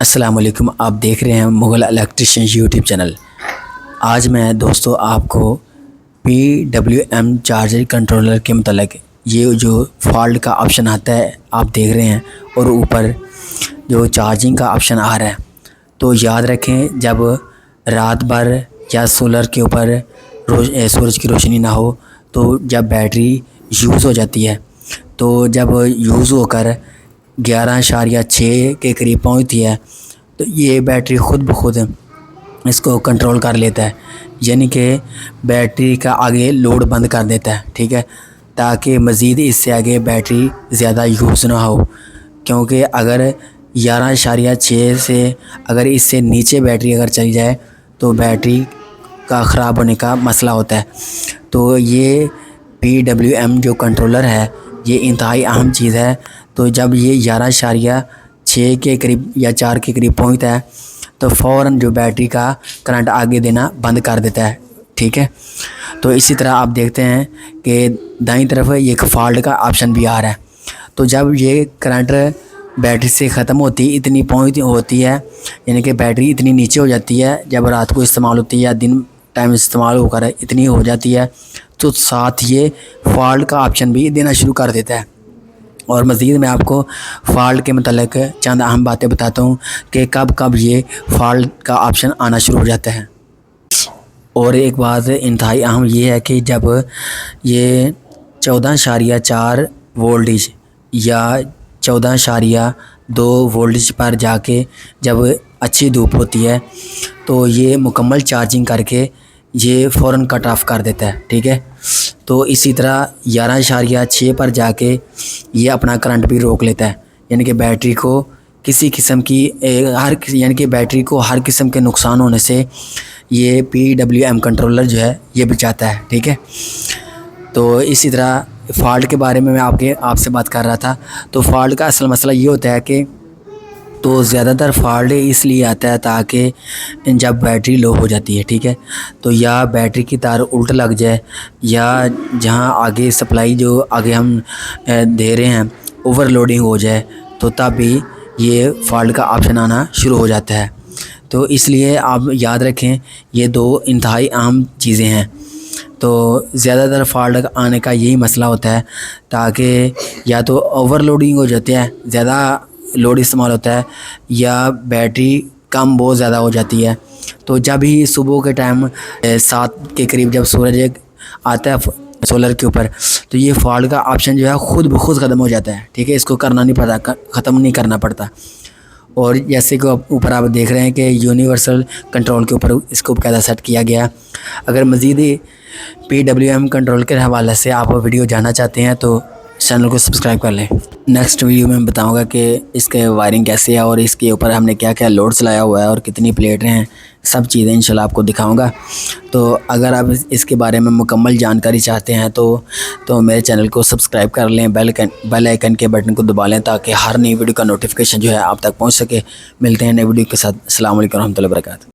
अस्सलाम वालेकुम। आप देख रहे हैं मुग़ल इलेक्ट्रिशियन यूट्यूब चैनल। आज मैं दोस्तों आपको PWM चार्जर कंट्रोलर के मतलब ये जो फॉल्ट का ऑप्शन आता है आप देख रहे हैं और ऊपर जो चार्जिंग का ऑप्शन आ रहा है, तो याद रखें जब रात भर या सोलर के ऊपर सूरज की रोशनी ना हो तो जब बैटरी यूज़ हो जाती है, तो जब यूज़ होकर 11.6 के करीब पहुंचती है तो ये बैटरी ख़ुद ब खुद इसको कंट्रोल कर लेता है, यानी कि बैटरी का आगे लोड बंद कर देता है। ठीक है, ताकि मज़ीद इससे आगे बैटरी ज़्यादा यूज़ ना हो, क्योंकि अगर 11.6 से अगर इससे नीचे बैटरी अगर चली जाए तो बैटरी का ख़राब होने का मसला होता है। तो ये PWM जो कंट्रोलर है ये इंतहाई अहम चीज़ है। तो जब ये 11.6 के करीब या 4 के करीब पहुंचता है तो फ़ौरन जो बैटरी का करंट आगे देना बंद कर देता है। ठीक है, तो इसी तरह आप देखते हैं कि दाईं तरफ ये एक फ़ॉल्ट का ऑप्शन भी आ रहा है। तो जब ये करंट बैटरी से ख़त्म इतनी पहुँच होती है, यानी कि बैटरी इतनी नीचे हो जाती है जब रात को इस्तेमाल होती है या दिन टाइम इस्तेमाल होकर इतनी हो जाती है, तो साथ ये फ़ॉल्ट का ऑप्शन भी देना शुरू कर देता है। और मज़ीद मैं आपको फ़ॉल्ट के मतलब चंद अहम बातें बताता हूँ कि कब कब ये फ़ॉल्ट का ऑप्शन आना शुरू हो जाता है। और एक बात इंतहाई अहम ये है कि जब ये 14.4 वोल्टेज या 14.2 वोल्टेज पर जाके जब अच्छी धूप होती है तो ये मुकम्मल चार्जिंग करके ये फ़ौरन कट ऑफ़ कर देता है। ठीक है, तो इसी तरह 11.6 पर जाके ये अपना करंट भी रोक लेता है, यानी कि बैटरी को किसी किस्म की बैटरी को हर किस्म के नुकसान होने से ये PWM कंट्रोलर जो है ये बचाता है। ठीक है, तो इसी तरह फ़ॉल्ट के बारे में मैं आपसे बात कर रहा था। तो फ़ॉल्ट का असल मसला ये होता है कि तो ज़्यादातर फ़ॉल्ट इसलिए आता है ताकि जब बैटरी लो हो जाती है, ठीक है, तो या बैटरी की तार उल्ट लग जाए या जहां आगे सप्लाई जो आगे हम दे रहे हैं ओवरलोडिंग हो जाए, तो तब भी ये फ़ॉल्ट का ऑप्शन आना शुरू हो जाता है। तो इसलिए आप याद रखें ये दो इंतहाई अहम चीज़ें हैं। तो ज़्यादातर फ़ॉल्ट आने का यही मसला होता है ताकि या तो ओवरलोडिंग हो जाती है, ज़्यादा लोड इस्तेमाल होता है, या बैटरी कम बहुत ज़्यादा हो जाती है। तो जब ही सुबह के टाइम 7 के करीब जब सूरज आता है सोलर के ऊपर, तो ये फ़ॉल्ट का ऑप्शन जो है ख़ुद ब खुद ख़त्म हो जाता है। ठीक है, इसको करना नहीं पड़ता, ख़त्म नहीं करना पड़ता। और जैसे कि ऊपर आप देख रहे हैं कि यूनिवर्सल कंट्रोल के ऊपर इसको बाकायदा सेट किया गया। अगर मज़ीद PWM कंट्रोल के हवाले से आप वीडियो जानना चाहते हैं तो चैनल को सब्सक्राइब कर लें। नेक्स्ट वीडियो में बताऊंगा कि इसके वायरिंग कैसे है और इसके ऊपर हमने क्या क्या लोड्स लाया हुआ है और कितनी प्लेटें हैं, सब चीज़ें इंशाल्लाह आपको दिखाऊंगा। तो अगर आप इसके बारे में मुकम्मल जानकारी चाहते हैं तो मेरे चैनल को सब्सक्राइब कर लें, बेल आइकन के बटन को दबा लें ताकि हर नई वीडियो का नोटिफिकेशन जो है आप तक पहुँच सके। मिलते हैं नई वीडियो के साथ। अस्सलाम वालेकुम रहमतुल्लाहि व बरकातहू।